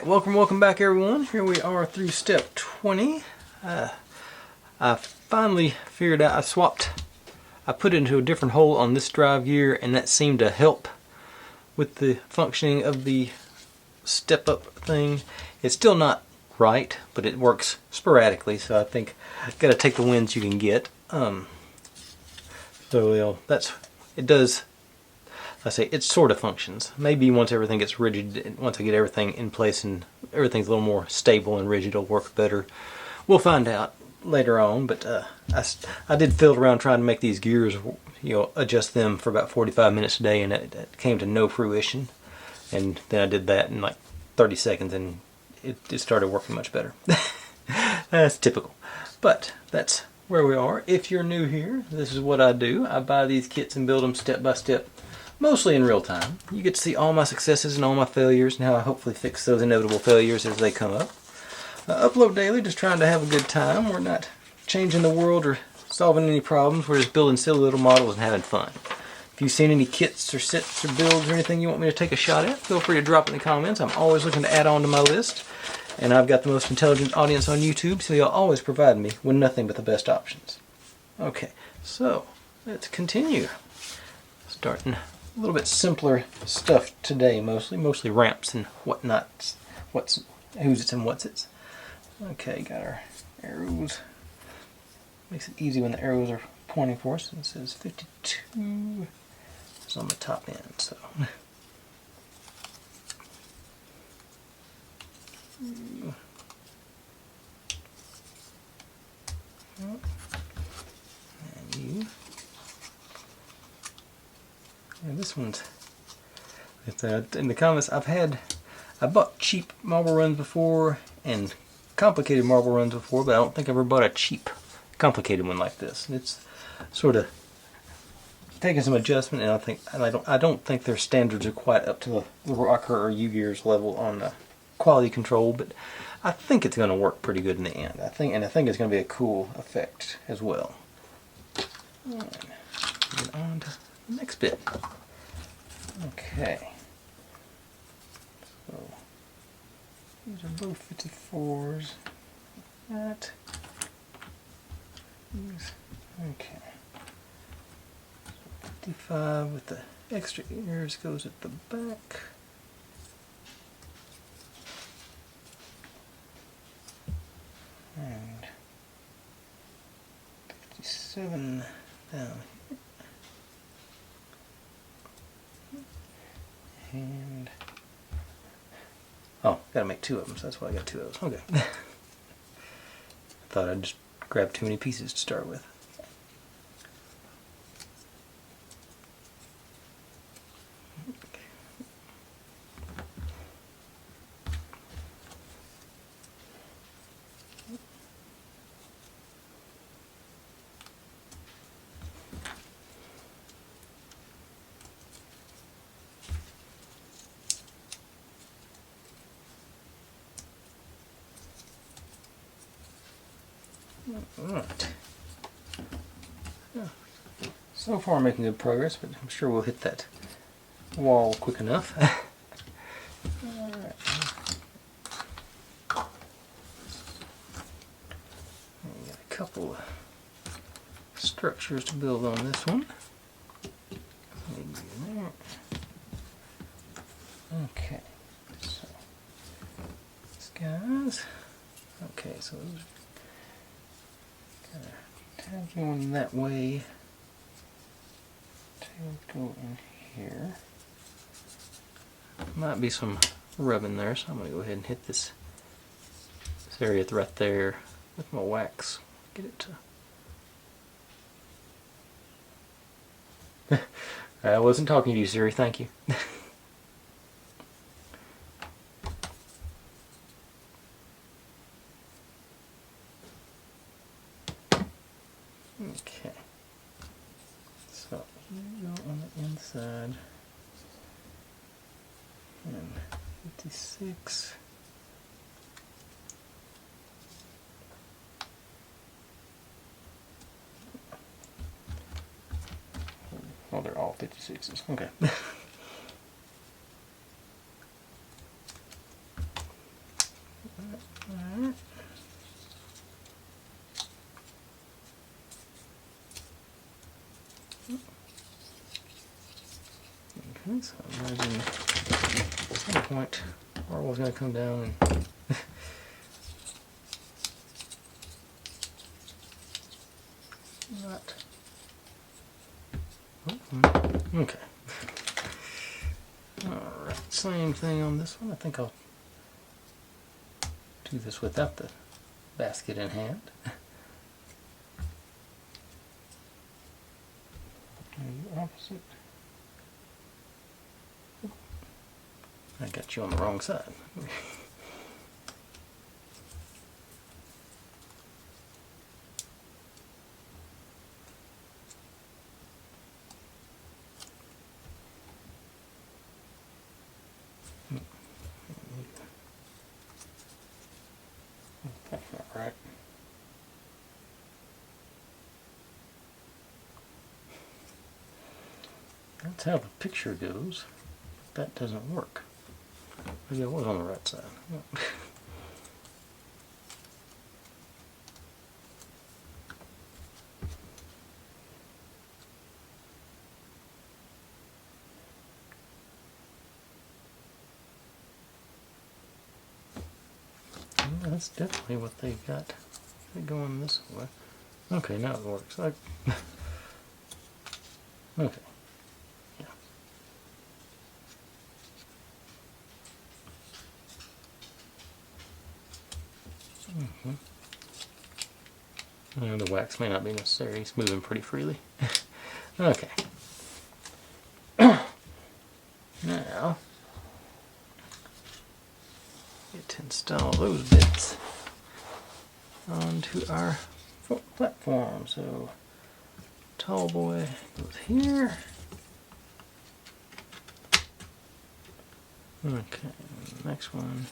Alright, welcome back everyone. Here we are through step 20. I finally figured out, I put it into a different hole on this drive gear, and that seemed to help with the functioning of the step up thing. It's still not right, but it works sporadically, so I think I've got to take the wins you can get. It does. I say it sort of functions. Maybe once everything gets rigid, once I get everything in place and everything's a little more stable and rigid, it'll work better. We'll find out later on, but I did fiddle around trying to make these gears, adjust them for about 45 minutes a day, and it came to no fruition. And then I did that in like 30 seconds, and it started working much better. That's typical. But that's where we are. If you're new here, this is what I do. I buy these kits and build them step by step, mostly in real time. You get to see all my successes and all my failures and how I hopefully fix those inevitable failures as they come up. I upload daily, just trying to have a good time. We're not changing the world or solving any problems. We're just building silly little models and having fun. If you've seen any kits or sets or builds or anything you want me to take a shot at, feel free to drop it in the comments. I'm always looking to add on to my list. And I've got the most intelligent audience on YouTube, so you'll always provide me with nothing but the best options. Okay, so let's continue. Starting a little bit simpler stuff today, mostly ramps and whatnots, who's it's and what's it's. Okay, got our arrows. Makes it easy when the arrows are pointing for us. It says 52. It's on the top end, so. And you. And this one's, in the comments, I bought cheap marble runs before and complicated marble runs before, but I don't think I've ever bought a cheap, complicated one like this. And it's sort of taking some adjustment, and I don't think their standards are quite up to the Rocker or U-Gear's level on the quality control, but I think it's going to work pretty good in the end. I think it's going to be a cool effect as well. And get on to the next bit. Okay. So these are both 54s. That. Okay. 55 with the extra ears goes at the back. And 57 down here. And oh, gotta make two of them, so that's why I got two of those. Okay. I thought I'd just grab too many pieces to start with. Alright. So far making good progress, but I'm sure we'll hit that wall quick enough. Alright. Got a couple of structures to build on this one. Maybe in there. Okay. So these guys. Okay, so those tabs going that way. Tails go in here. Might be some rubbing there, so I'm going to go ahead and hit this area right there with my wax. Get it to. I wasn't talking to you, Siri. Thank you. Okay, so you go on the inside, and 56. Well, they're all 56s. Okay. Alright. Okay, so imagine at some point Orwell's going to come down and not. Okay. Alright, same thing on this one. I think I'll do this without the basket in hand. And opposite. I got you on the wrong side. That's not right. That's how the picture goes. That doesn't work. Maybe I was on the right side. Yeah, that's definitely what they got. They're going this way. Okay, now it works. Okay. Yeah. The wax may not be necessary. It's moving pretty freely. Okay. Now, get to install those bits onto our platform. So, tall boy goes here. Okay, next one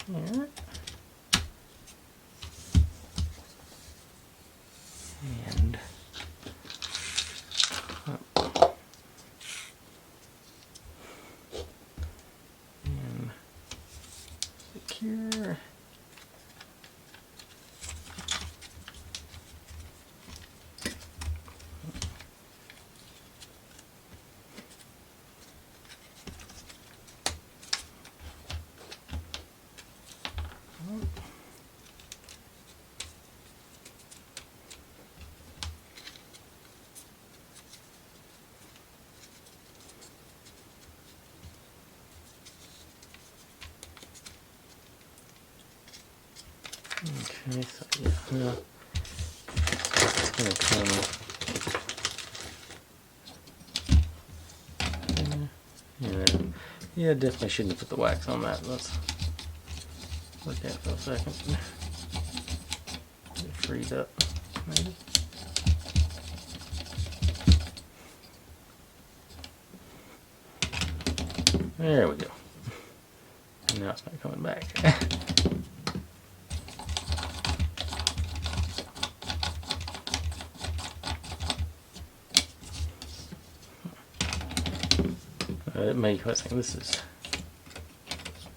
here. And up. And secure. Okay, so yeah, no. It's gonna come. Yeah, definitely shouldn't have put the wax on that. Let's look at it for a second. Get it freed up, maybe. There we go. And now it's not coming back. It may, I think this is,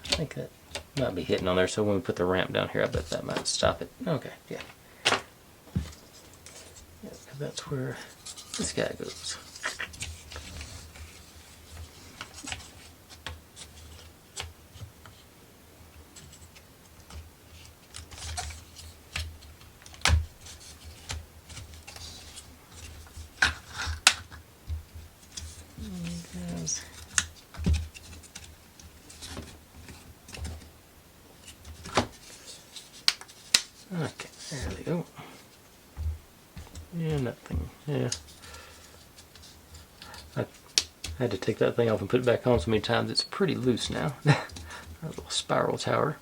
I think that might be hitting on there, so when we put the ramp down here, I bet that might stop it. Okay, yeah. Yeah, that's where this guy goes. Okay, there we go. Yeah, nothing. Yeah. I had to take that thing off and put it back on so many times. It's pretty loose now. Our little spiral tower.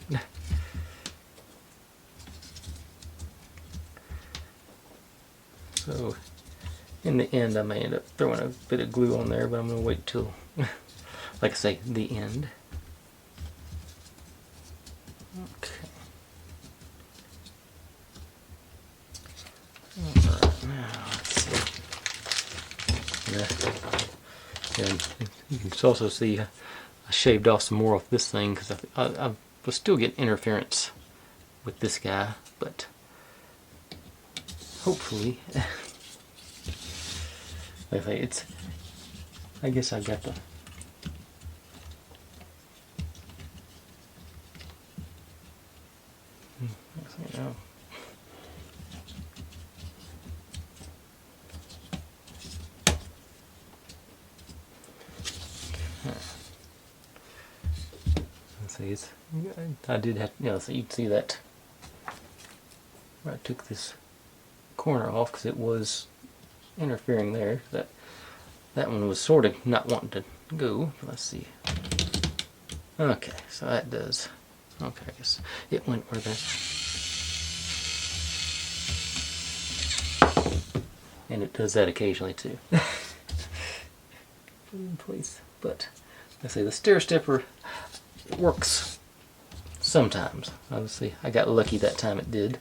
So, in the end, I may end up throwing a bit of glue on there, but I'm going to wait till, like I say, the end. Okay. Alright, now let's see. And you can also see I shaved off some more of this thing because I've we'll still get interference with this guy, but hopefully, like I say, it's, I guess I got the, you know. See, it's, I did have, you know, so you'd see that where I took this corner off because it was interfering there. That one was sort of not wanting to go. Let's see. Okay, so that does. Okay, I guess it went where the, and it does that occasionally too. In place, but I say the stair stepper works sometimes. Obviously, I got lucky that time it did.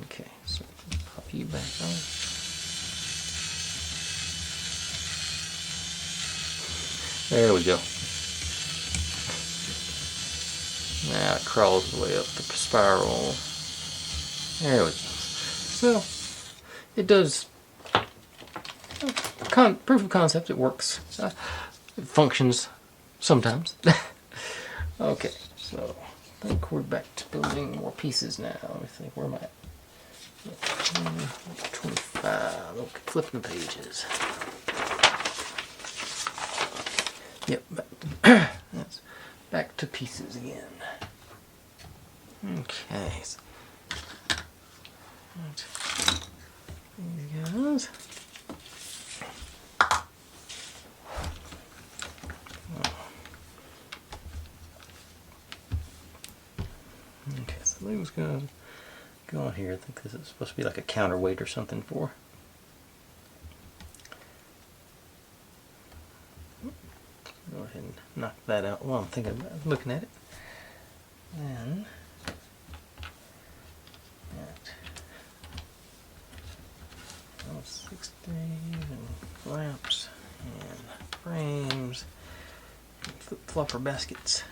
Okay, so pop you back on. There we go. Now it crawls the way up the spiral. There we go. So it does. Proof of concept. It works. It functions sometimes. Okay, so I think we're back to building more pieces now. Let me think, where am I at? 25. Okay, flipping the pages. Yep, that's back to pieces again. Okay, so these guys. Okay, so those gonna go on here. I think this is supposed to be like a counterweight or something for. Go ahead and knock that out while I'm thinking about looking at it. And that 60 and flaps and frames and fluffer baskets.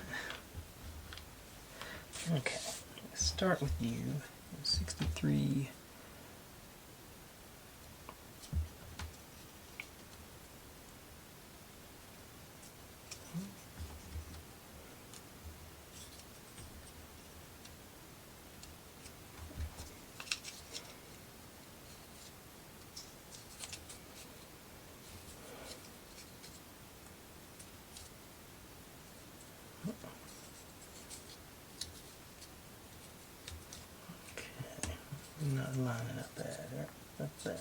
Okay, let's start with you. 63. Not lining up bad. Up there.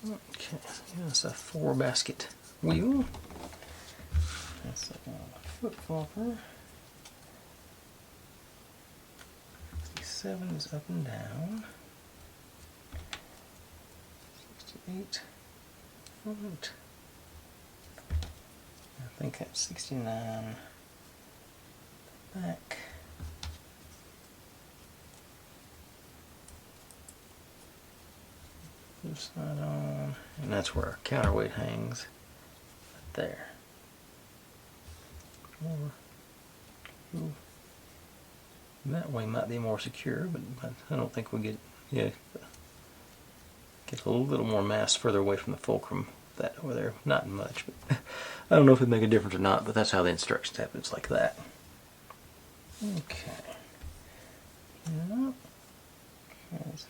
Okay, that's a 4 basket wheel. That's a foot flopper. 67 is up and down. 68 front. I think that's 69 back. This side on, and that's where our counterweight hangs. Right there. Ooh. That way might be more secure, but I don't think we get a little more mass further away from the fulcrum. That over there, not much, but I don't know if it'd make a difference or not, but that's how the instructions have it. It's like that. Okay. Yeah. Let's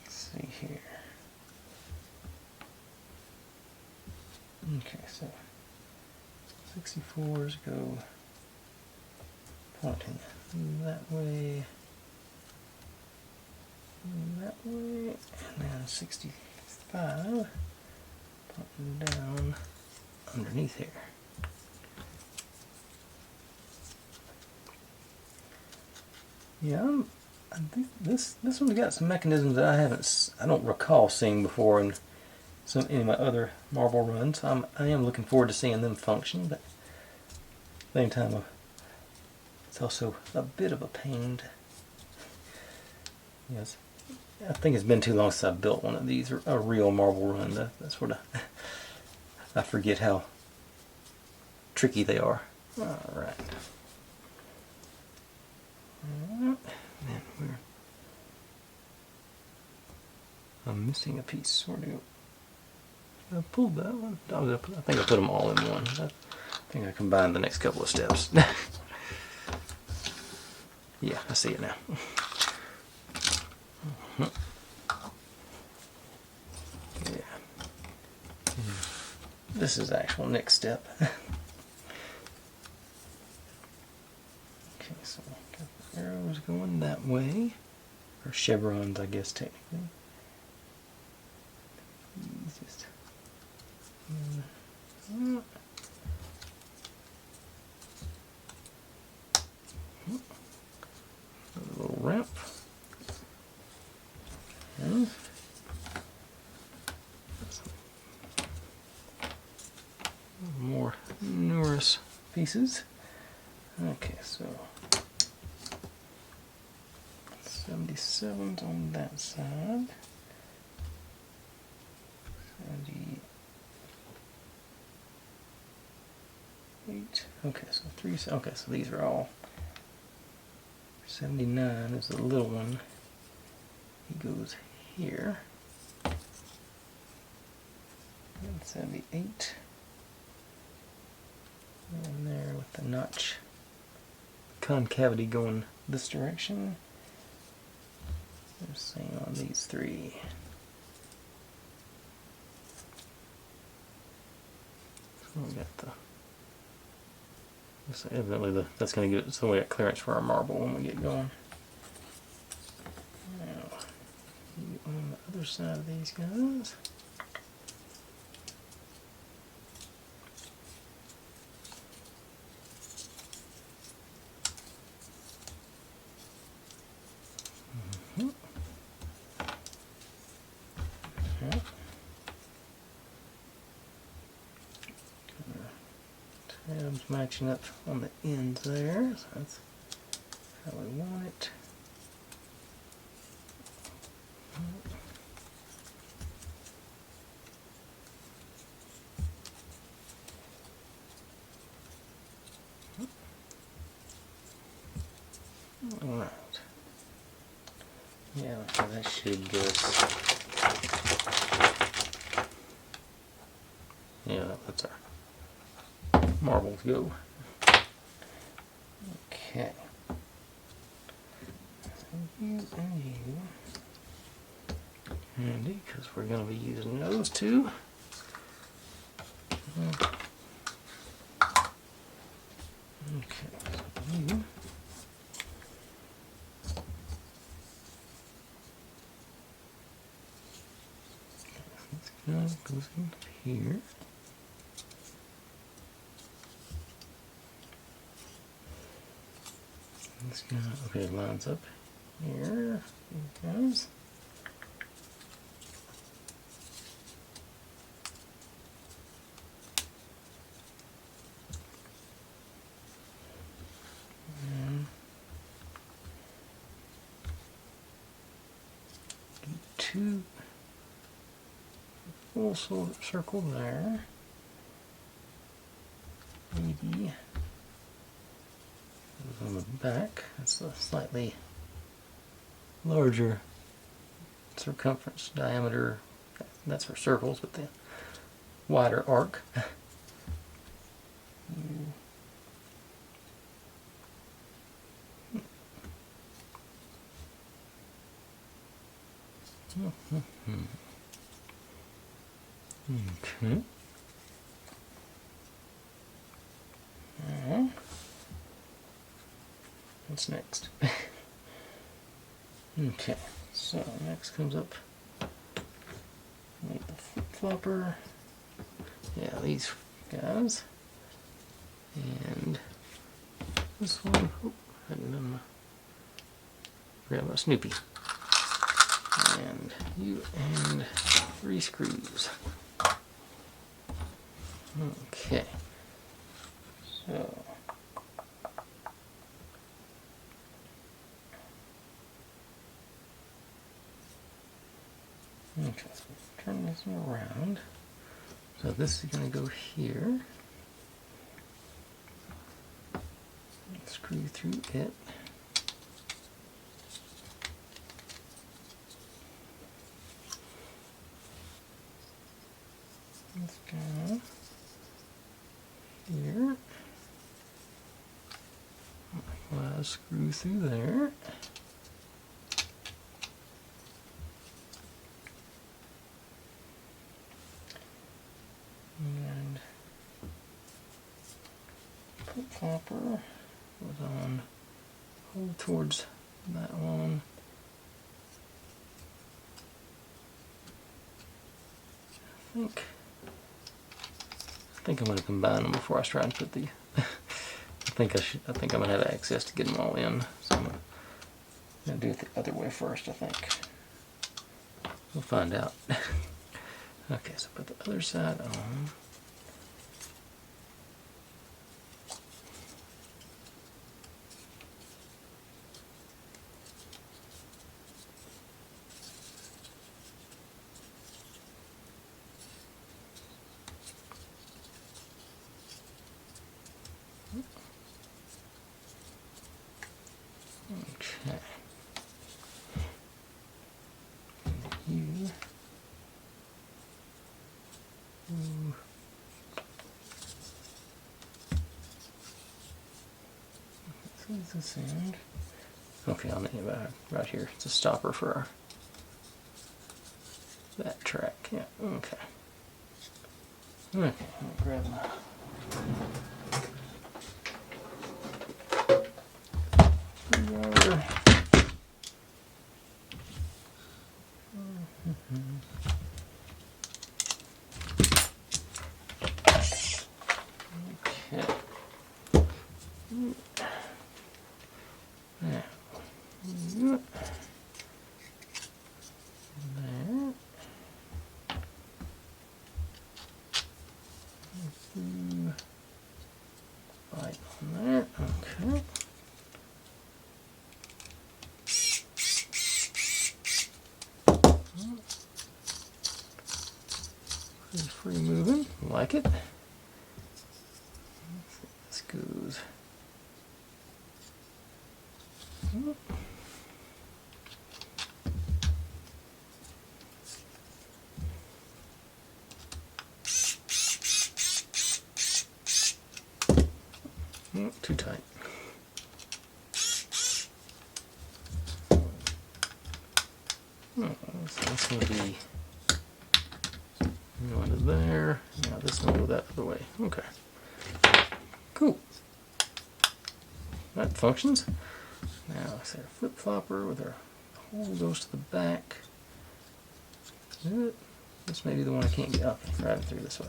see here. Okay, so 64s go pointing that way. That way, and then 65 pointing down underneath here. Yeah, I think this one's got some mechanisms that I don't recall seeing before in any of my other marble runs. I am looking forward to seeing them function, but at the same time, it's also a bit of a pain to Yes. I think it's been too long since I've built one of these, a real marble run. That's what I forget how tricky they are. Alright. I'm missing a piece. Where to go? I pulled that one. I think I put them all in one. I think I combined the next couple of steps. Yeah, I see it now. Yeah. This is the actual next step. Okay, so got the arrows going that way. Or chevrons, I guess, technically. Just a little ramp. Okay. More numerous pieces. Okay, so 77's on that side. 78. Okay, so three. Okay, so these are all. 79 is the little one. He goes here. And 78. And there with the notch concavity going this direction. The same on these three. So we got the. So evidently that's going to get. So we got clearance for our marble when we get going. Now, on the other side of these guys. Tabs matching up on the ends there, so that's how we want it. Alright. Yeah, that should go. Yeah, that's our marbles go. Okay. You and you. Handy, because we're going to be using those two. Okay, so you. This guy goes in here. This guy, okay, lines up here. Here it goes. And two full circle there. Maybe. On the back, that's a slightly larger circumference diameter. That's for circles, but the wider arc. Okay. What's next? Okay, so next comes up the flip-flopper. Yeah, these guys. And this one. Oh, I hadn't done my. Forgot my Snoopy. And you and 3 screws. Okay. So. Okay, so turn this one around. So this is going to go here. Screw through it. Let's go here. Well, screw through there. And flip flopper goes on, hold towards that one. I think I'm going to combine them before I try and put the. I think I'm going to have access to get them all in. So I'm going to do it the other way first. I think we'll find out. Okay, so put the other side on. Okay. Here. This is the sound. Okay, I'll name it right here. It's a stopper for that track. Yeah. Okay. Okay. Let me grab my. Screwdriver. Okay. Now, there. Right on there. Okay. It's free moving. Like it. This goes. Too tight. So that's going to be going to there. Now this one will go that other way. Okay. Cool. That functions. Now I say our flip flopper with our hole goes to the back. This may be the one I can't get up. Right through this way.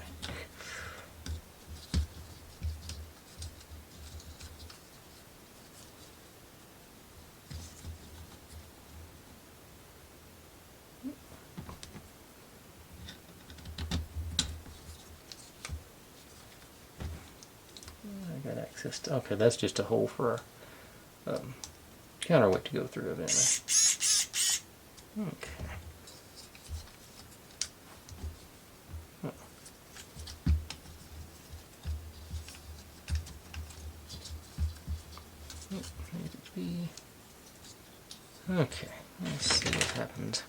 Okay, that's just a hole for our counterweight to go through eventually. Okay. Maybe. Okay, let's see what happens.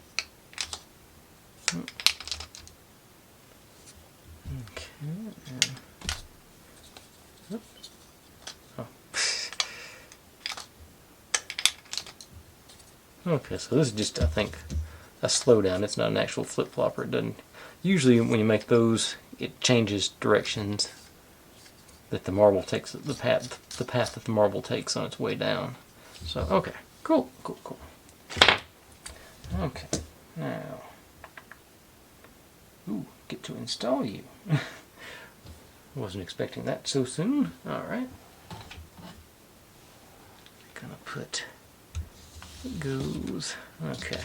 Okay. Okay, so this is just, I think, a slowdown. It's not an actual flip-flopper. It doesn't. Usually when you make those, it changes directions that the marble takes, the path that the marble takes on its way down. So, okay, cool. Okay, now, get to install you. Wasn't expecting that so soon. All right. Gonna put. It goes, okay,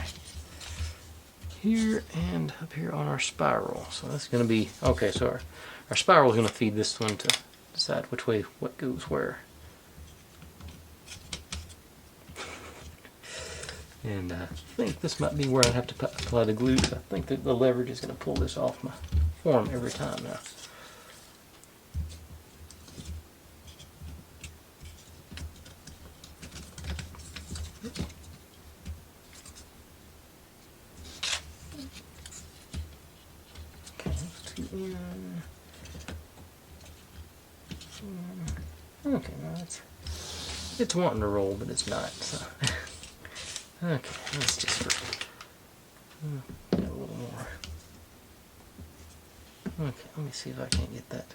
here and up here on our spiral. So that's going to be, okay, so our spiral is going to feed this one to decide which way, what goes where. And I think this might be where I have to apply the glue. I think that the leverage is going to pull this off my form every time now. Okay, let's do in. Okay, now it's wanting to roll, but it's not. So. Okay, let's just get a little more. Okay, let me see if I can't get that.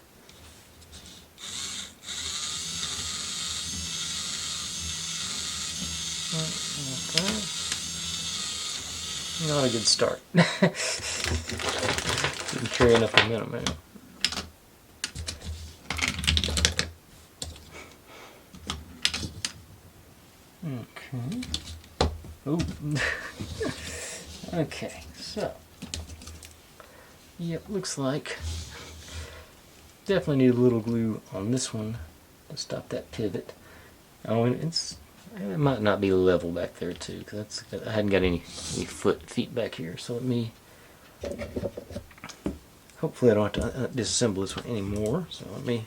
Okay. Not a good start. Didn't carry enough momentum in it. Okay. Ooh. Okay, so. Yep, looks like definitely need a little glue on this one to stop that pivot. Oh, and it might not be level back there too, because I hadn't got any feet back here. So let me. Hopefully I don't have to disassemble this one anymore. So let me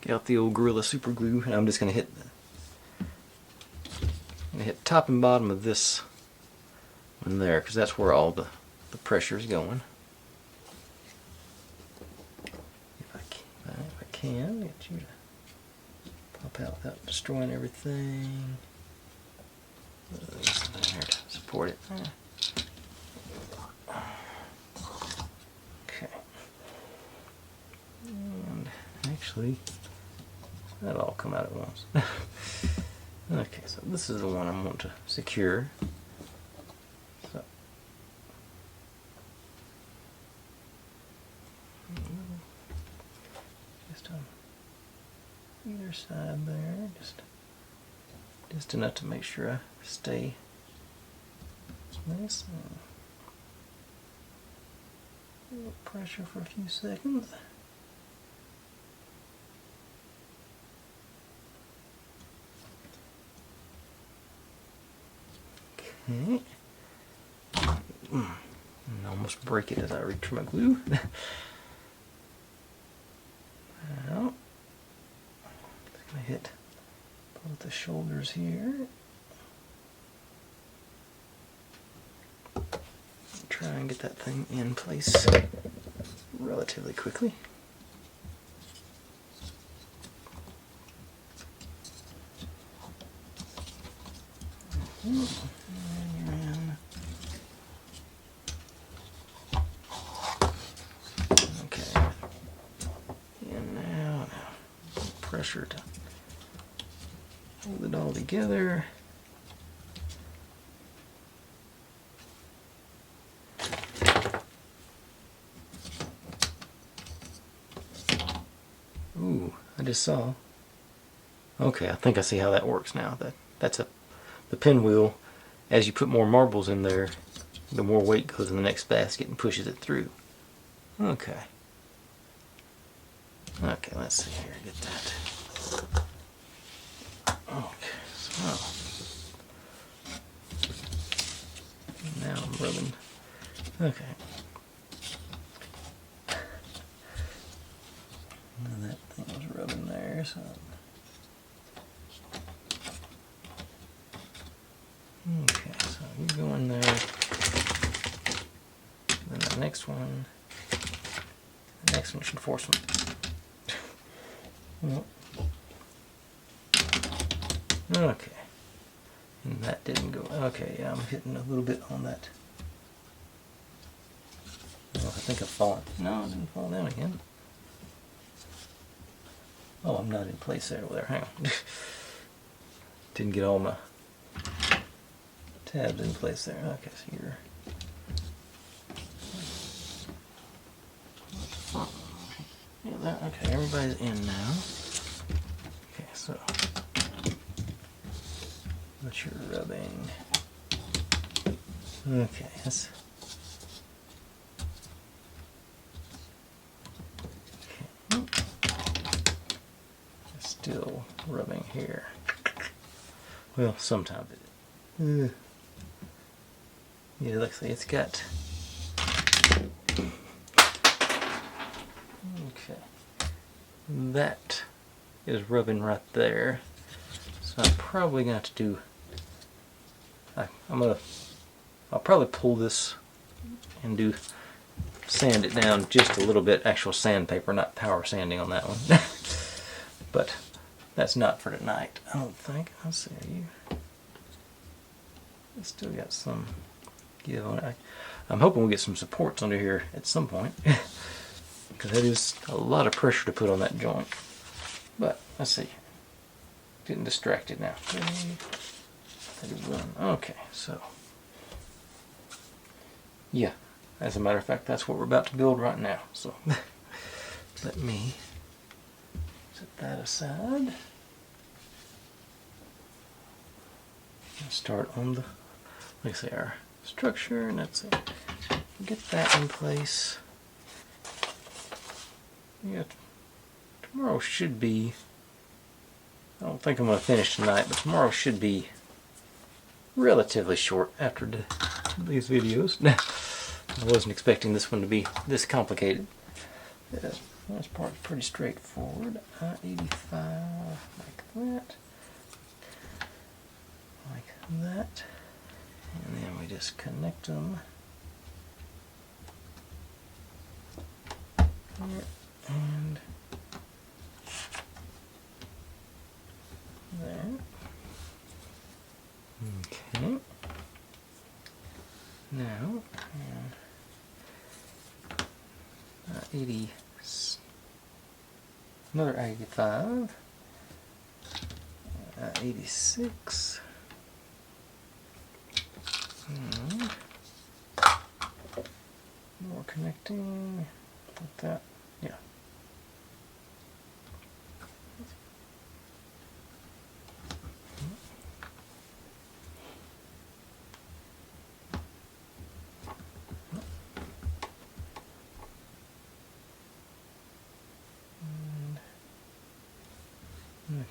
get out the old Gorilla Super Glue, and I'm just going to hit top and bottom of this one there, because that's where all the pressure is going. If I can get you to pop out without destroying everything. There to support it. Okay. And actually, that'll all come out at once. Okay, so this is the one I want to secure. So, just on either side there, just enough to make sure I stay nice. A little pressure for a few seconds. Okay. Almost break it as I reach for my glue. Now, just gonna hit both the shoulders here. Try and get that thing in place relatively quickly. Okay. And now pressure to hold it all together. Ooh, I just saw. Okay, I think I see how that works now. That's the pinwheel. As you put more marbles in there, the more weight goes in the next basket and pushes it through. Okay. Okay, let's see here. Get that. Okay, so now I'm rubbing. Okay. And that thing was rubbing there, so. Okay, so you go in there. Then the next one. The next one should force them. Okay. And that didn't go. Okay, yeah, I'm hitting a little bit on that. Oh, I think I've fallen. No, it didn't fall down again. Oh, I'm not in place there. Hang on. Didn't get all my tabs in place there. Okay, so you're. Yeah, that, okay, everybody's in now. Okay, so. What you're rubbing. Okay, that's. Still rubbing here. Well, sometimes it. Yeah, let's see, it's got. Okay. That is rubbing right there. So I'm probably going to do. I'll probably pull this and sand it down just a little bit. Actual sandpaper, not power sanding on that one. But that's not for tonight, I don't think. Let's see, I still got some give on it. I'm hoping we'll get some supports under here at some point. Because that is a lot of pressure to put on that joint. But let's see. Getting distracted now. 31. Okay, so yeah, as a matter of fact, that's what we're about to build right now. So let me set that aside. And start on the, like I say, our structure, and let's see, get that in place. Yeah, tomorrow should be. I don't think I'm going to finish tonight, but tomorrow should be relatively short after these videos. I wasn't expecting this one to be this complicated. Yeah, this part's pretty straightforward. I-85 like that. Like that. And then we just connect them. Here and there. Okay. Now, 80, another 85, 86, and more connecting like that. Yeah.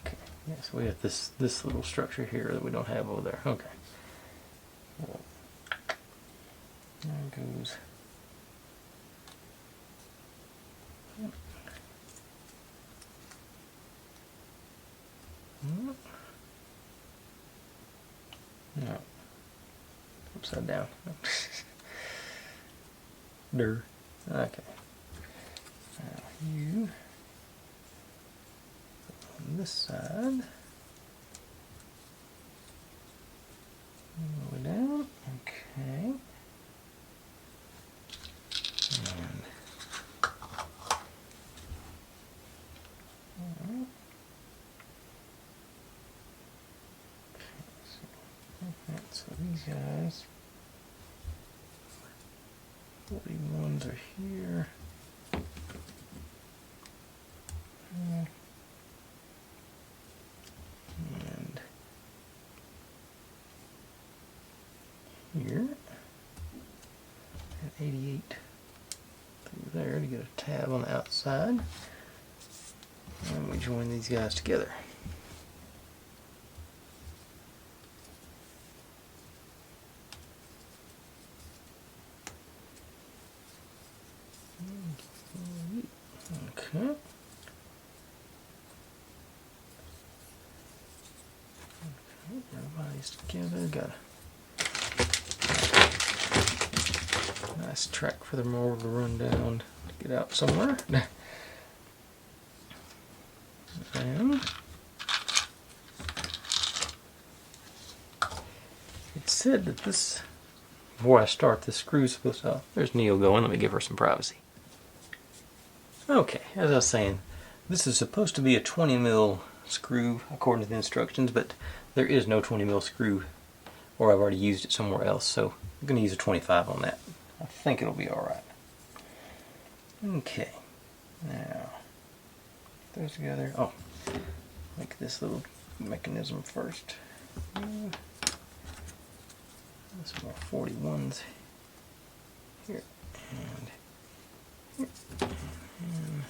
Okay, yes, we have this little structure here that we don't have over there. Okay. Well, there goes. No. Upside down. Der. Okay. Now you on this side. All the way down. Okay. And alright. Okay, so these guys, 41s are here. And here. And 88 through there to get a tab on the outside. And we join these guys together. Okay. Everybody's together. Got a nice track for the mower to run down to get out somewhere. And it said that this, before I start, this screw's supposed to. There's Neil going. Let me give her some privacy. Okay, as I was saying, this is supposed to be a 20 mil screw according to the instructions, but there is no 20 mil screw, or I've already used it somewhere else, so I'm going to use a 25 on that. I think it'll be alright. Okay, now, put those together. Oh, make this little mechanism first. Some more 41s here and here. And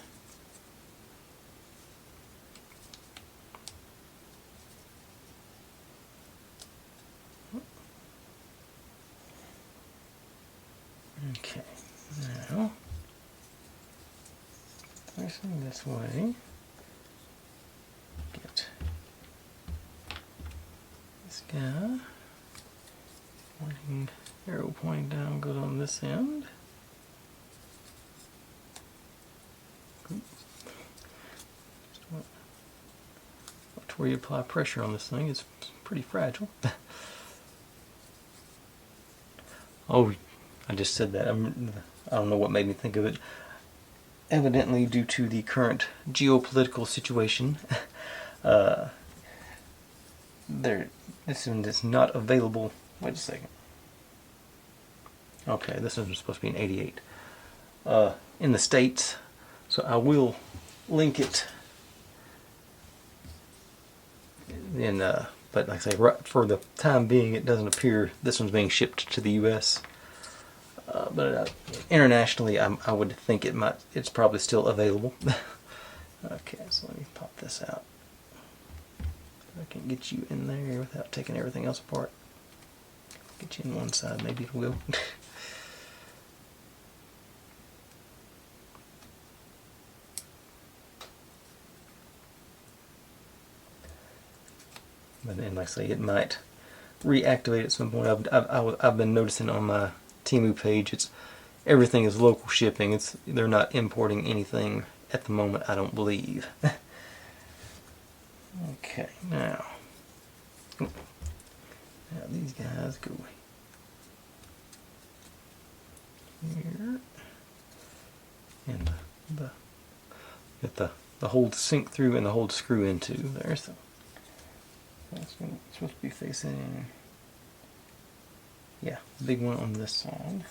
Okay, now facing this way, get this guy pointing, arrow pointing down, goes on this end. Just watch where you apply pressure on this thing. It's pretty fragile. Oh, I just said that. I don't know what made me think of it. Evidently, due to the current geopolitical situation, this one is not available. Wait a second. Okay, this one's supposed to be an 88 in the States, so I will link it. But like I say, right, for the time being, it doesn't appear this one's being shipped to the U.S. But internationally, I would think it's probably still available. Okay, so let me pop this out. I can get you in there without taking everything else apart. Get you in one side, maybe it'll go. But then, like I say, it might reactivate at some point. I've been noticing on my Temu page, everything is local shipping. They're not importing anything at the moment, I don't believe. Okay, now these guys go here, and the hole to sink through and the hole to screw into there. So that's supposed to be facing, yeah, the big one on this side.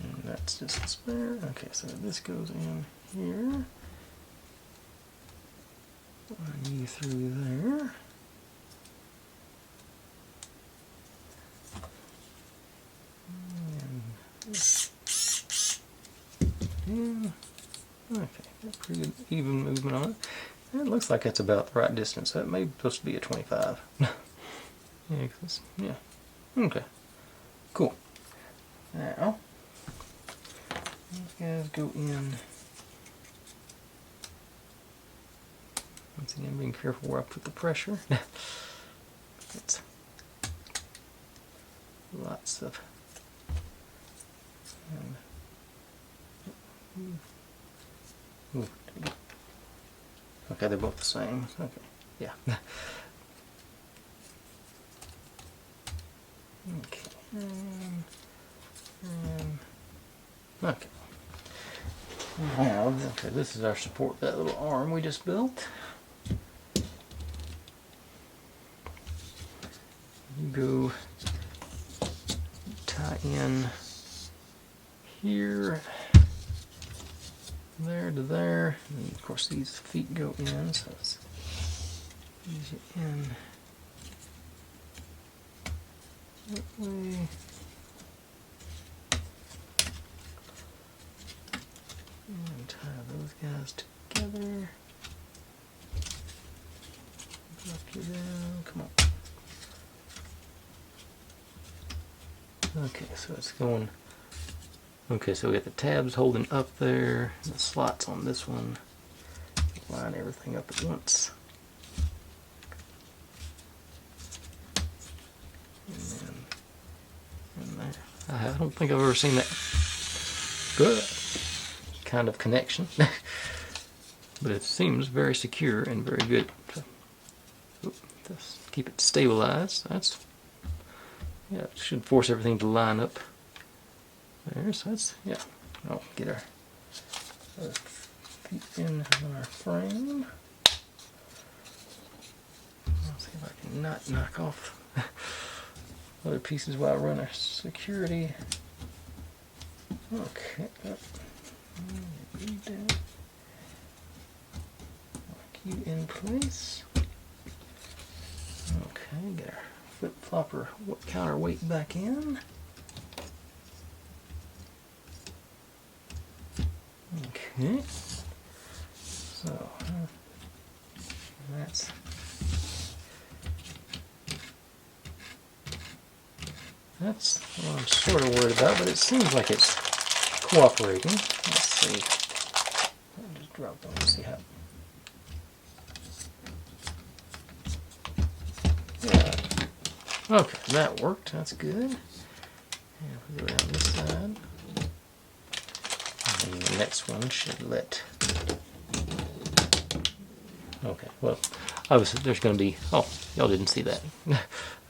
And that's just a spare. Okay, so this goes in here. Run you through there. And okay, pretty good even movement on it. And it looks like that's about the right distance. That may be supposed to be a 25. Yeah. Okay. Cool. Now these guys go in. Once again, being careful where I put the pressure. It's lots of. Okay, they're both the same. Okay, yeah. Okay. Okay. Now, okay, this is our support, that little arm we just built. You go tie in here, there to there, and of course these feet go in, so it's easy in that way. And tie those guys together. Drop you down, come on. Okay, so it's going. Okay, so we got the tabs holding up there, the slots on this one. Line everything up at once. And then in there. I don't think I've ever seen that good kind of connection. But it seems very secure and very good to keep it stabilized. Yeah, it should force everything to line up. There, so that's, yeah. I'll get our feet in our frame. I'll see if I can not knock off other pieces while I run our security. Okay. Lock you in place. Okay, get our flip-flopper counterweight back in. Okay, so that's That's what I'm sort of worried about, but it seems like it's cooperating. Let's see. I'll just drop them and see how. Yeah. Okay, that worked. That's good. And we go down this side. And the next one should let. Okay, well, obviously there's going to be. Oh, y'all didn't see that.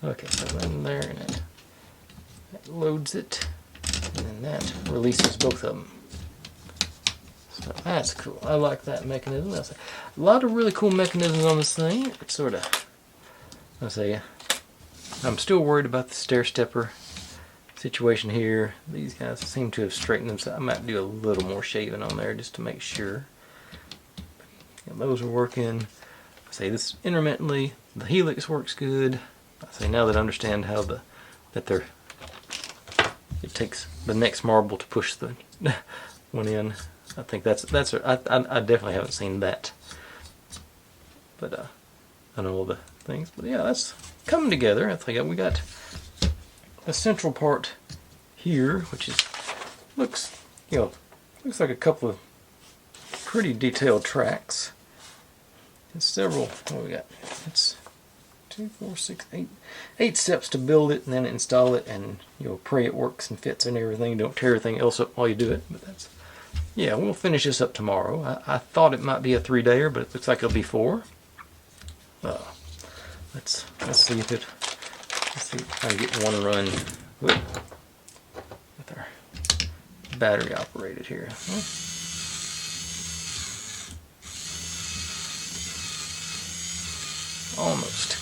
Okay, so in there, and that loads it, and then that releases both of them. So that's cool. I like that mechanism. That's a lot of really cool mechanisms on this thing. It's sort of, I say, I'm still worried about the stair stepper situation here. These guys seem to have straightened them, so I might do a little more shaving on there just to make sure. Yeah, those are working. I say this intermittently. The helix works good. I say now that I understand how it takes the next marble to push the one in. I think I definitely haven't seen that, but I know all the things. But yeah, that's coming together. I think we got the central part here, which looks like a couple of pretty detailed tracks. And several. What we got? It's 2, 4, 6, 8 steps to build it and then install it, and pray it works and fits and everything. Don't tear everything else up while you do it. But that's, yeah, we'll finish this up tomorrow. I thought it might be a 3-dayer, but it looks like it'll be 4. Let's see if I can get one run with our battery operated here. Almost.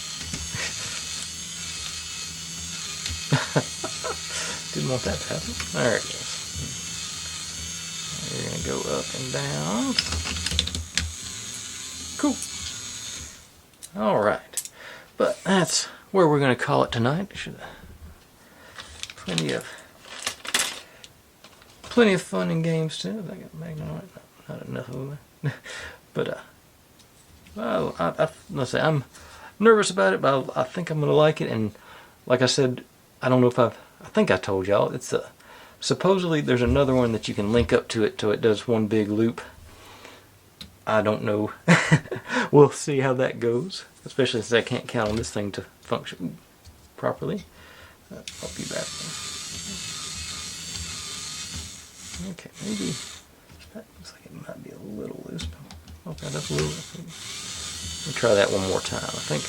Didn't want that to happen. There it goes. You're going to go up and down. Cool. Alright. But that's where we're going to call it tonight. Plenty of fun and games too. I got Magnum. Not enough of them. But let's say I'm nervous about it, but I think I'm going to like it. And like I said, I don't know if I think I told y'all, it's supposedly there's another one that you can link up to it till it does one big loop. I don't know. We'll see how that goes, especially since I can't count on this thing to function properly. I'll be back. Okay, maybe that looks like it might be a little loose. Okay, that's a little. Let me try that one more time. I think.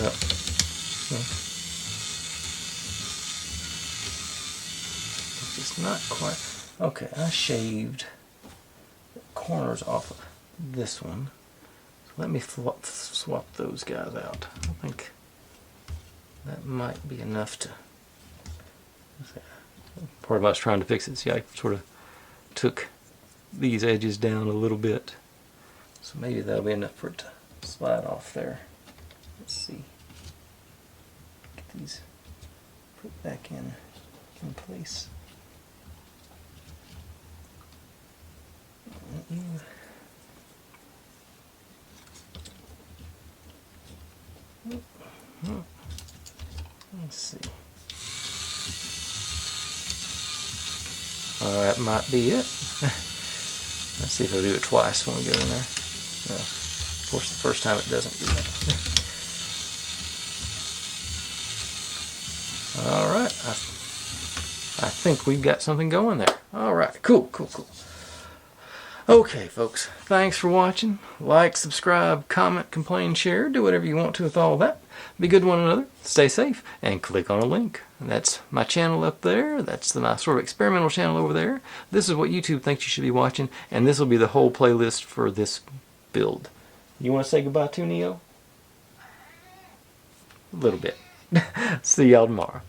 No. It's not quite. Okay, I shaved the corners off of this one. So let me swap those guys out. I think that might be enough to. Part of I was trying to fix it. See, I sort of took these edges down a little bit. So maybe that'll be enough for it to slide off there. Let's see. Get these put back in place. Let's see. That might be it. Let's see if I'll do it twice when we go in there. No. Of course, the first time it doesn't do that. Alright. I think we've got something going there. Alright. Cool. Okay, folks. Thanks for watching. Like, subscribe, comment, complain, share. Do whatever you want to with all of that. Be good to one another. Stay safe. And click on a link. That's my channel up there. That's my sort of experimental channel over there. This is what YouTube thinks you should be watching. And this will be the whole playlist for this build. You want to say goodbye to Neo? A little bit. See y'all tomorrow.